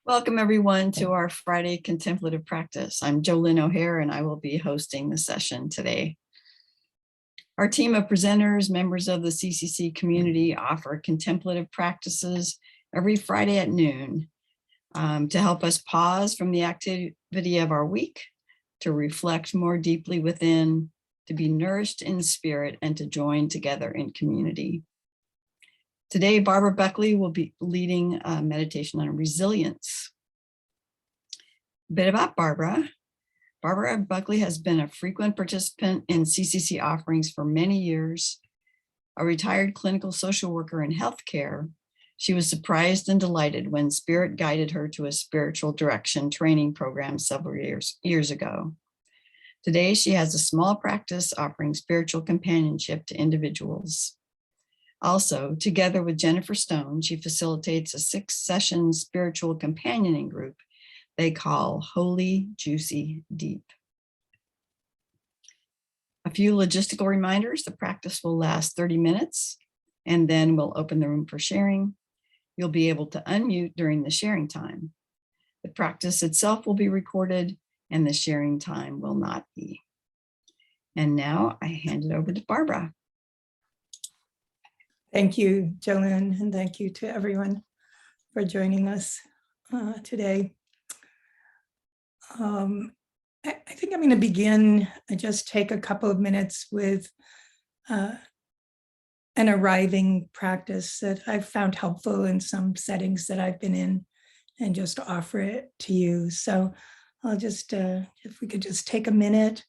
Welcome everyone to our Friday contemplative practice. I'm Jolynn O'Hare and I will be hosting the session today. Our team of presenters, members of the CCC community, offer contemplative practices every Friday at noon to help us pause from the activity of our week, to reflect more deeply within, to be nourished in spirit, and to join together in community. Today, Barbara Buckley will be leading a meditation on resilience. A bit about Barbara. Barbara Buckley has been a frequent participant in CCC offerings for many years. A retired clinical social worker in healthcare, she was surprised and delighted when Spirit guided her to a spiritual direction training program several years ago. Today, she has a small practice offering spiritual companionship to individuals. Also, together with Jennifer Stone, she facilitates a 6-session spiritual companioning group they call Holy, Juicy, Deep. A few logistical reminders: the practice will last 30 minutes, and then we'll open the room for sharing. You'll be able to unmute during the sharing time. The practice itself will be recorded, and the sharing time will not be. And now I hand it over to Barbara. Thank you, Jolynn, and thank you to everyone for joining us today. I think I'm going to begin, just take a couple of minutes with an arriving practice that I've found helpful in some settings that I've been in, and just offer it to you. So I'll just, if we could just take a minute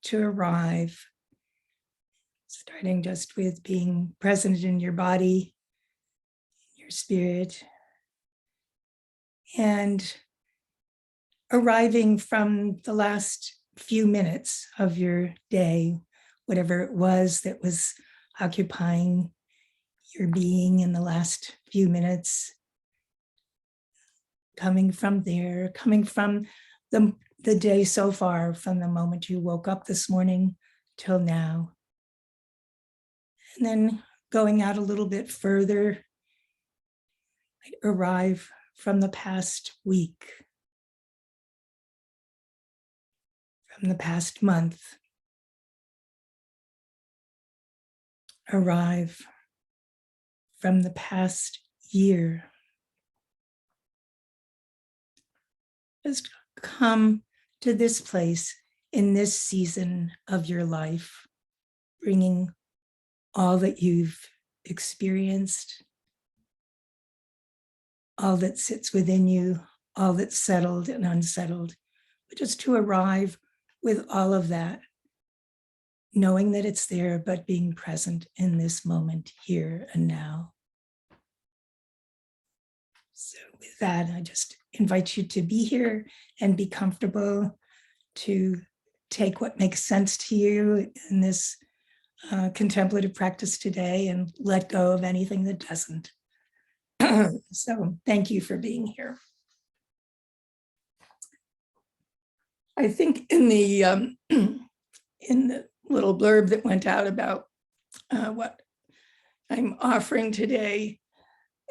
to arrive. Starting just with being present in your body, your spirit, and arriving from the last few minutes of your day, whatever it was that was occupying your being in the last few minutes, coming from there, coming from the day so far, from the moment you woke up this morning till now. And then going out a little bit further, arrive from the past week, from the past month, arrive from the past year. Just come to this place in this season of your life, bringing all that you've experienced, all that sits within you, all that's settled and unsettled, but just to arrive with all of that, knowing that it's there, but being present in this moment, here and now. So with that, I just invite you to be here and be comfortable, to take what makes sense to you in this contemplative practice today, and let go of anything that doesn't. So thank you for being here. I think in the little blurb that went out about what I'm offering today,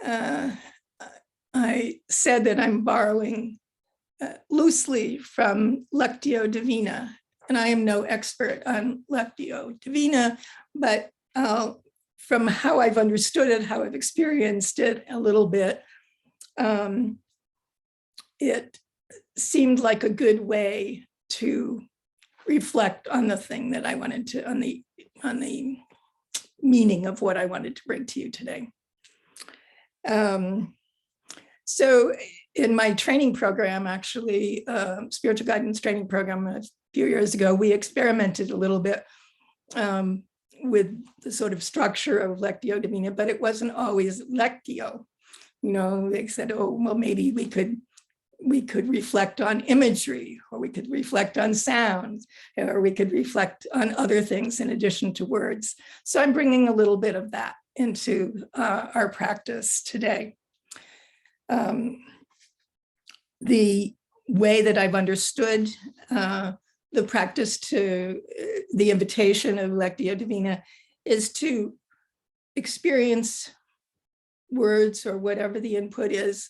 I said that I'm borrowing loosely from Lectio Divina. And I am no expert on Lectio Divina, but from how I've understood it, how I've experienced it a little bit, it seemed like a good way to reflect on the thing that I wanted to, on the meaning of what I wanted to bring to you today. So in my training program, actually, spiritual guidance training program, a few years ago, we experimented a little bit with the sort of structure of Lectio Divina, but it wasn't always Lectio. You know, they said, oh, well, maybe we could reflect on imagery, or we could reflect on sounds, or we could reflect on other things in addition to words. So I'm bringing a little bit of that into our practice today. The way that I've understood the practice, to the invitation of Lectio Divina, is to experience words or whatever the input is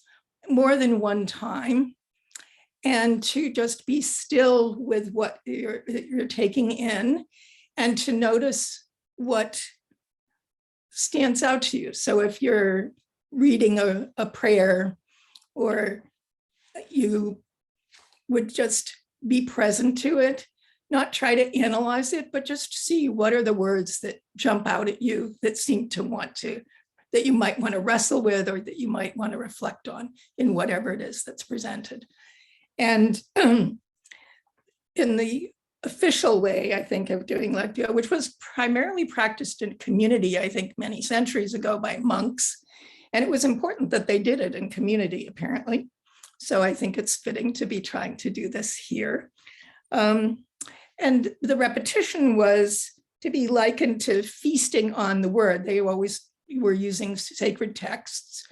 more than one time, and to just be still with what you're taking in, and to notice what stands out to you. So if you're reading a prayer, or you would just be present to it, not try to analyze it, but just see what are the words that jump out at you that seem to want to, that you might want to wrestle with, or that you might want to reflect on in whatever it is that's presented. And in the official way, I think, of doing Lectio, which was primarily practiced in community, I think many centuries ago by monks. And it was important that they did it in community, apparently. So I think it's fitting to be trying to do this here. And the repetition was to be likened to feasting on the word. They always were using sacred texts.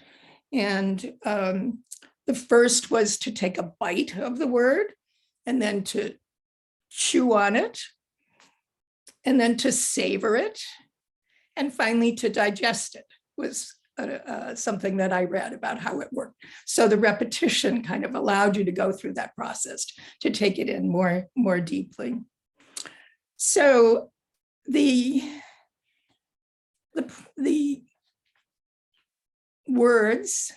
And the first was to take a bite of the word, and then to chew on it, and then to savor it, and finally to digest it, was something that I read about how it worked. So the repetition kind of allowed you to go through that process, to take it in more deeply. So the words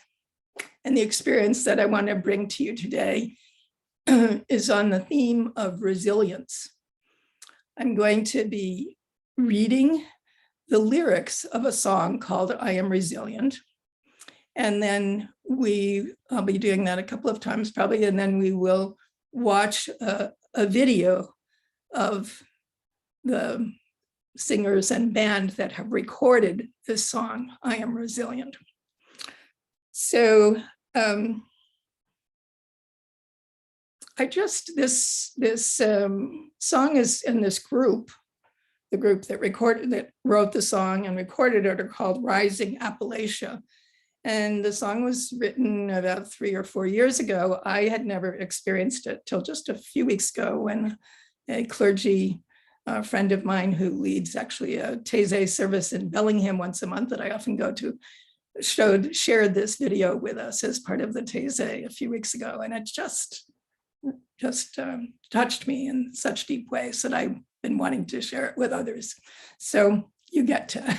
and the experience that I want to bring to you today is on the theme of resilience. I'm going to be reading the lyrics of a song called I Am Resilient. And then I'll be doing that a couple of times probably, and then we will watch a video of the singers and band that have recorded this song, I Am Resilient. So this song is in this group. The group that wrote the song and recorded it are called Rising Appalachia. And the song was written about 3 or 4 years ago. I had never experienced it till just a few weeks ago, when a clergy friend of mine who leads actually a Taizé service in Bellingham once a month that I often go to, shared this video with us as part of the Taizé a few weeks ago. And it just touched me in such deep ways that I've been wanting to share it with others. So you get to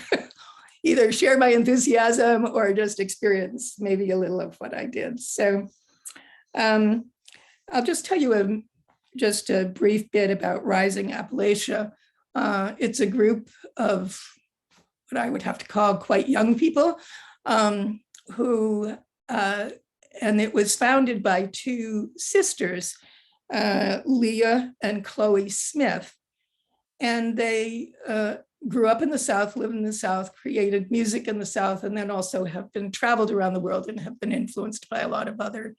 either share my enthusiasm or just experience maybe a little of what I did. So I'll just tell you just a brief bit about Rising Appalachia. It's a group of what I would have to call quite young people who, and it was founded by 2 sisters, Leah and Chloe Smith. And they grew up in the South, lived in the South, created music in the South, and then also have been traveled around the world and have been influenced by a lot of other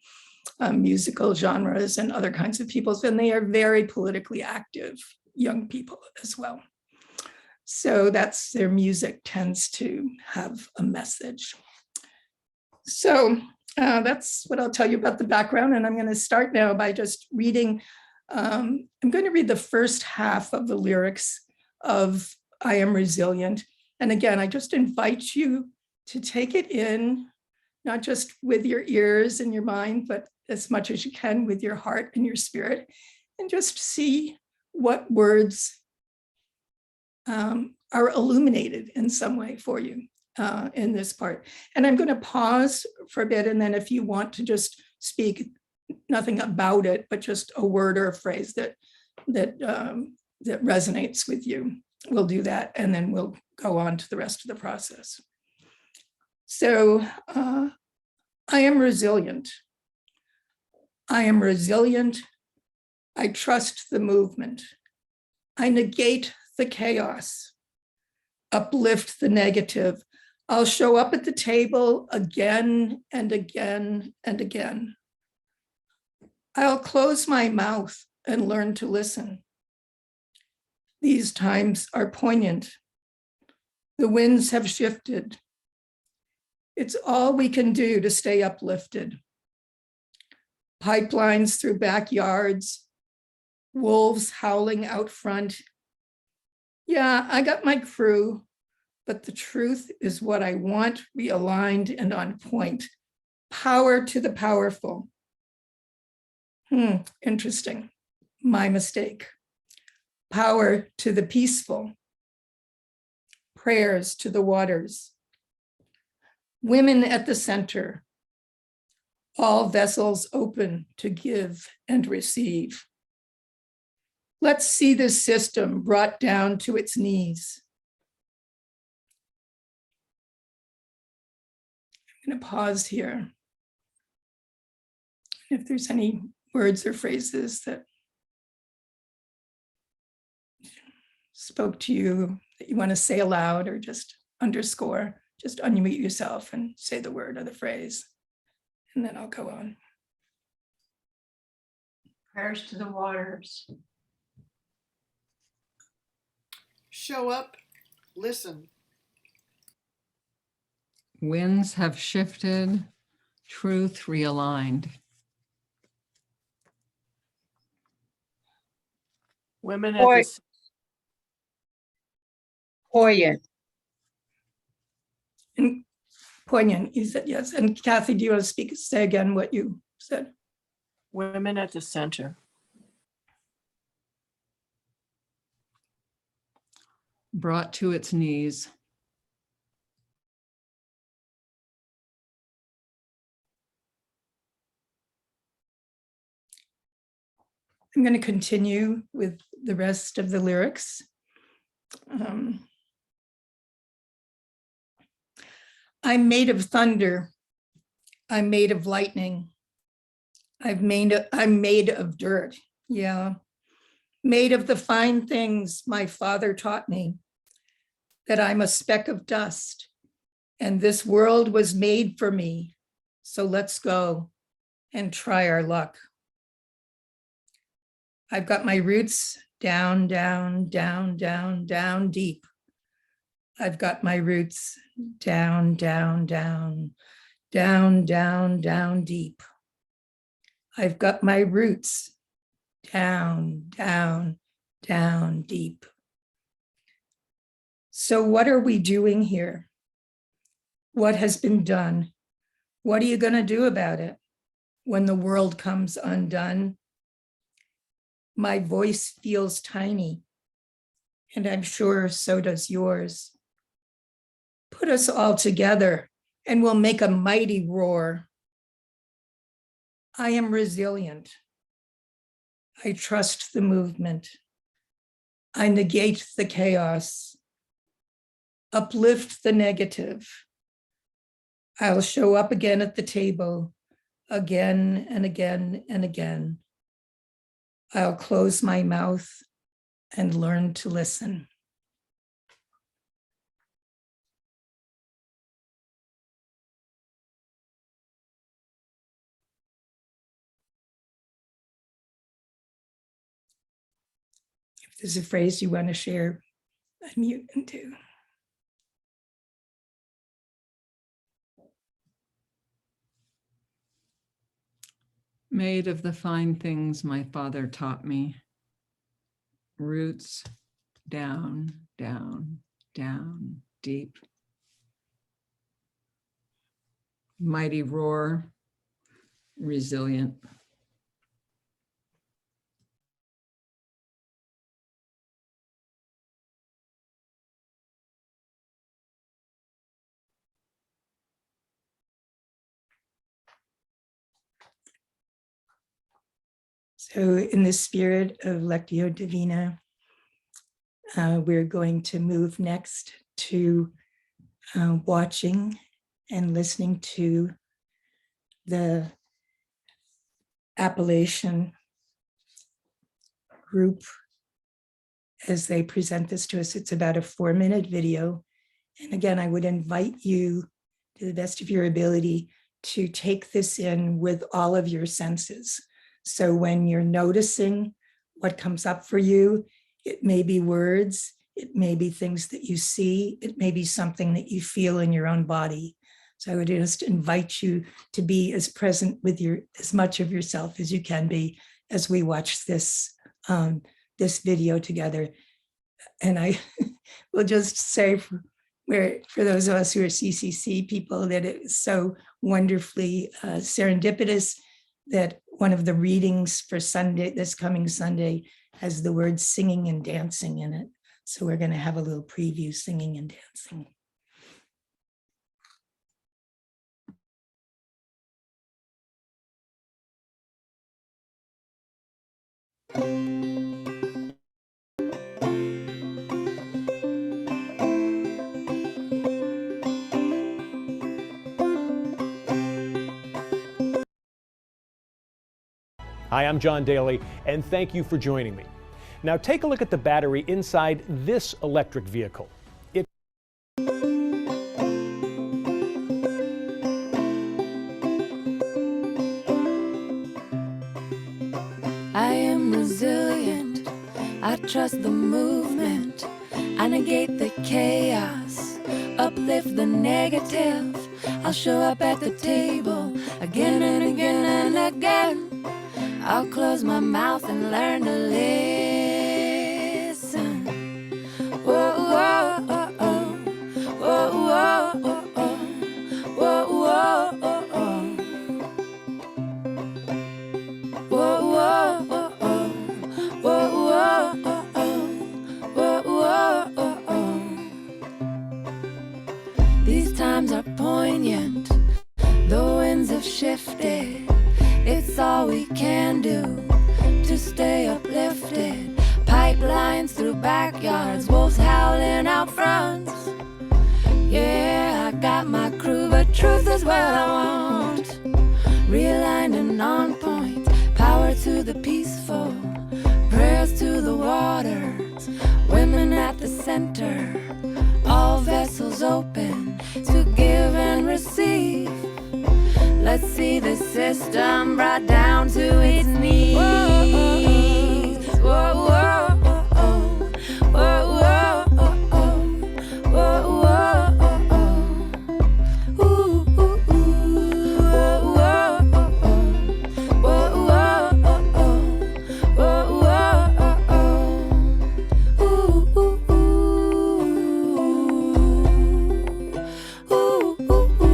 musical genres and other kinds of peoples. And they are very politically active young people as well. So their music tends to have a message. So that's what I'll tell you about the background. And I'm going to start now by just reading. I'm going to read the first half of the lyrics of I Am Resilient. And again, I just invite you to take it in, not just with your ears and your mind, but as much as you can with your heart and your spirit, and just see what words are illuminated in some way for you in this part. And I'm going to pause for a bit, and then if you want to just speak nothing about it, but just a word or a phrase that resonates with you, we'll do that, and then we'll go on to the rest of the process. So I am resilient. I am resilient. I trust the movement. I negate the chaos, uplift the negative. I'll show up at the table again and again and again. I'll close my mouth and learn to listen. These times are poignant. The winds have shifted. It's all we can do to stay uplifted. Pipelines through backyards, wolves howling out front. Yeah, I got my crew, but the truth is what I want realigned and on point. Power to the powerful. Interesting. My mistake. Power to the peaceful. Prayers to the waters. Women at the center. All vessels open to give and receive. Let's see this system brought down to its knees. I'm going to pause here. If there's any words or phrases that spoke to you that you want to say aloud or just underscore, just unmute yourself and say the word or the phrase, and then I'll go on. Prayers to the waters. Show up, listen. Winds have shifted, truth realigned. Women at the Poignant. And poignant, you said yes. And Kathy, do you want to say again what you said? women at the center. Brought to its knees. I'm going to continue with the rest of the lyrics. I'm made of thunder. I'm made of lightning. I'm made of dirt. Yeah. Made of the fine things my father taught me, that I'm a speck of dust and this world was made for me. So let's go and try our luck. I've got my roots down, down, down, down, down deep. I've got my roots down, down, down, down, down, down deep. I've got my roots down, down, down deep. So what are we doing here? What has been done? What are you going to do about it when the world comes undone? My voice feels tiny, and I'm sure so does yours. Put us all together and we'll make a mighty roar. I am resilient. I trust the movement. I negate the chaos. Uplift the negative. I'll show up again at the table, again and again and again. I'll close my mouth and learn to listen. If there's a phrase you want to share, unmute and do. Made of the fine things my father taught me. Roots down, down, down, deep. Mighty roar, resilient. So in the spirit of Lectio Divina, we're going to move next to watching and listening to the Appalachian group as they present this to us. It's about a 4-minute video. And again, I would invite you to the best of your ability to take this in with all of your senses. So when you're noticing what comes up for you, it may be words, it may be things that you see, it may be something that you feel in your own body. So I would just invite you to be as present with as much of yourself as you can be as we watch this, this video together. And I will just say where for those of us who are CCC people, that it was so wonderfully serendipitous that one of the readings for Sunday, this coming Sunday, has the word singing and dancing in it. So we're going to have a little preview, singing and dancing. Hi, I'm John Daly, and thank you for joining me. Now take a look at the battery inside this electric vehicle. I am resilient, I trust the movement, I negate the chaos, uplift the negative. I'll show up at the table again and again and again. I'll close my mouth and learn to listen. Whoa, whoa, oh, oh. Whoa, whoa, oh, oh. Whoa, whoa, oh, oh. Whoa, whoa, oh, oh. Whoa, whoa, oh, oh. Whoa, whoa, oh, oh. These times are poignant, the winds have shifted. It's all we can do to stay uplifted. Pipelines through backyards, wolves howling out fronts. Yeah, I got my crew, but truth is what I want. Realigned and on point, power to the peaceful, prayers to the waters, women at the center, all vessels open to give and receive. Let's see the system brought down to its knees. Whoa, whoa, oh, oh. Whoa, whoa, oh, oh. Whoa, whoa, oh, oh. Ooh, ooh, ooh. Whoa, whoa, oh, oh. Whoa, whoa, oh, oh. Whoa, whoa, oh, oh. Ooh, ooh, ooh. Ooh, ooh, ooh.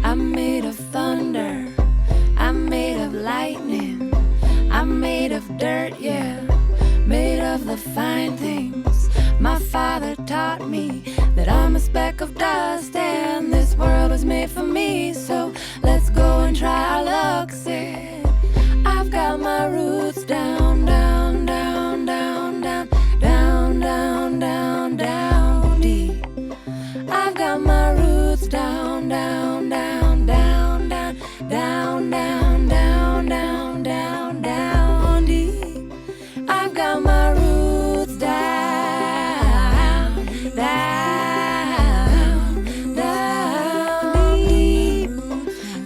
I'm made of thunder, I'm made of lightning, I'm made of dirt, yeah, made of the fine things. My father taught me that I'm a speck of dust and this world was made for me. So let's go and try our luck, said I've got my roots down, down, down, down, down, down, down, down, down deep. I've got my roots down, down, down, down, down, down, down, down, down, down, down deep. I've got my roots down, down, down deep.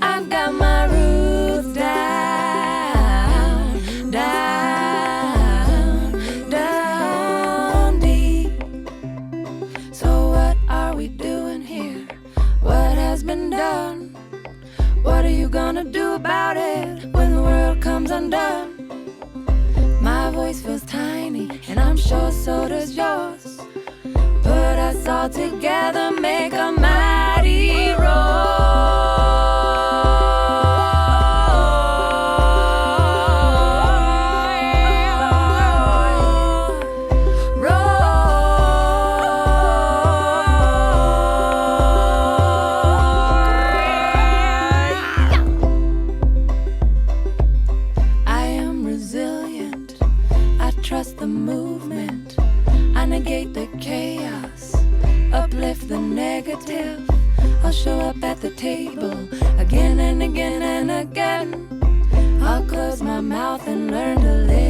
I've got my roots down, down, down deep. So what are we doing here? What has been done? What are you gonna do about it when the world comes undone? My voice feels tiny, and I'm sure so does yours. Put us all together, make a mighty I am resilient, I trust the movement, I negate the chaos, uplift the negative. I'll show up at the table again and again and again. I'll close my mouth and learn to listen.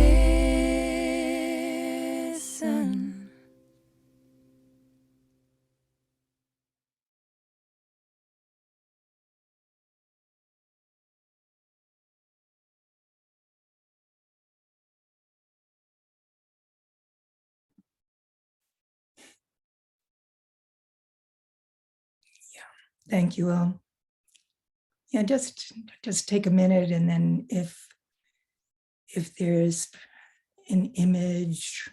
Thank you all. Yeah, just take a minute, and then if there's an image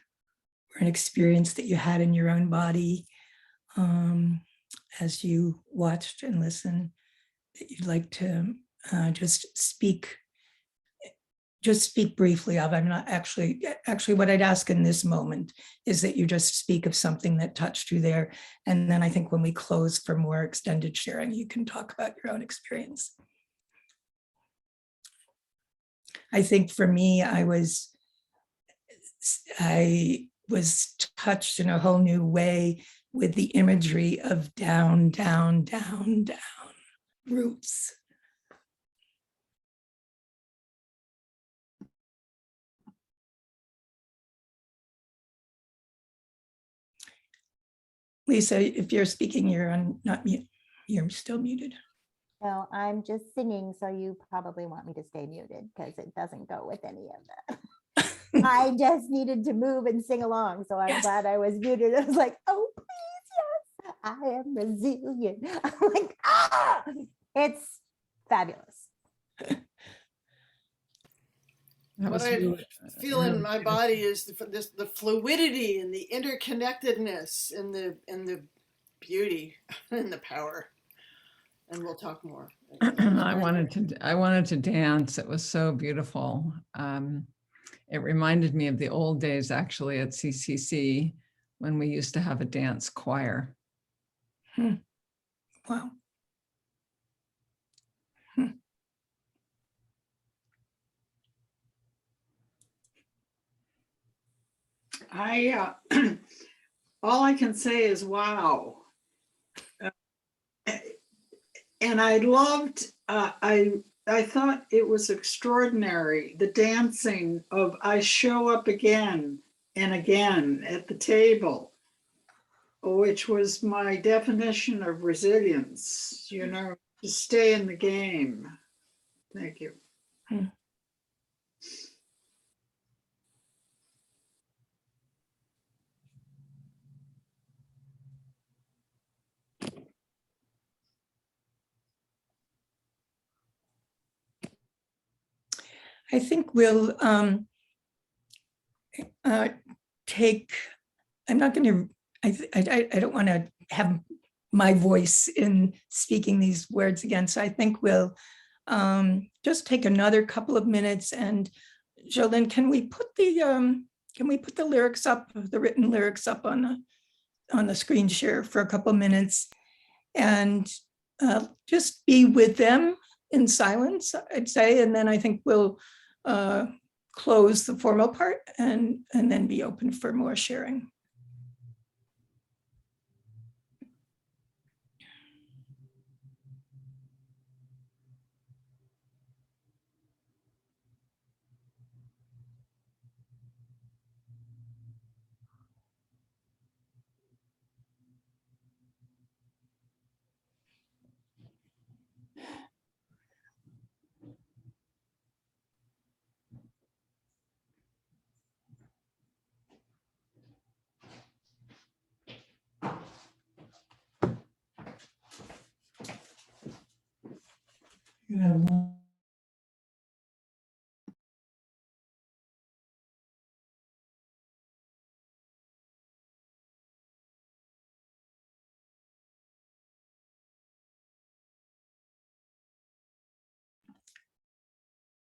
or an experience that you had in your own body as you watched and listened that you'd like to just speak briefly of. I'm not actually what I'd ask in this moment is that you just speak of something that touched you there. And then I think when we close for more extended sharing, you can talk about your own experience. I think for me, I was touched in a whole new way with the imagery of down, down, down, down, roots. Lisa, if you're speaking, you're on not mute. You're still muted. No, I'm just singing, so you probably want me to stay muted because it doesn't go with any of that. I just needed to move and sing along, so I'm glad I was muted. I was like, oh, please, yes, I am resilient. I'm like, it's fabulous. What I feel in my body is the fluidity and the interconnectedness and the beauty and the power. And we'll talk more. I wanted to dance. It was so beautiful. It reminded me of the old days actually at CCC when we used to have a dance choir. Wow. All I can say is wow. And I loved, I thought it was extraordinary, the dancing of I show up again and again at the table, which was my definition of resilience, you know, to stay in the game. Thank you. I think we'll take, I'm not going to, I don't want to have my voice in speaking these words again. So I think we'll just take another couple of minutes. And Jolene, can we put the lyrics up, the written lyrics up on the screen share for a couple of minutes and just be with them in silence, I'd say. And then I think we'll close the formal part and then be open for more sharing.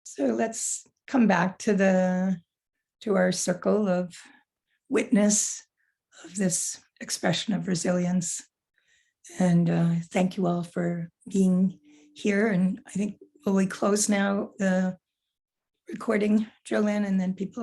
So let's come back to our circle of witness of this expression of resilience. And thank you all for being here. And I think will we close now the recording, Jolene, and then people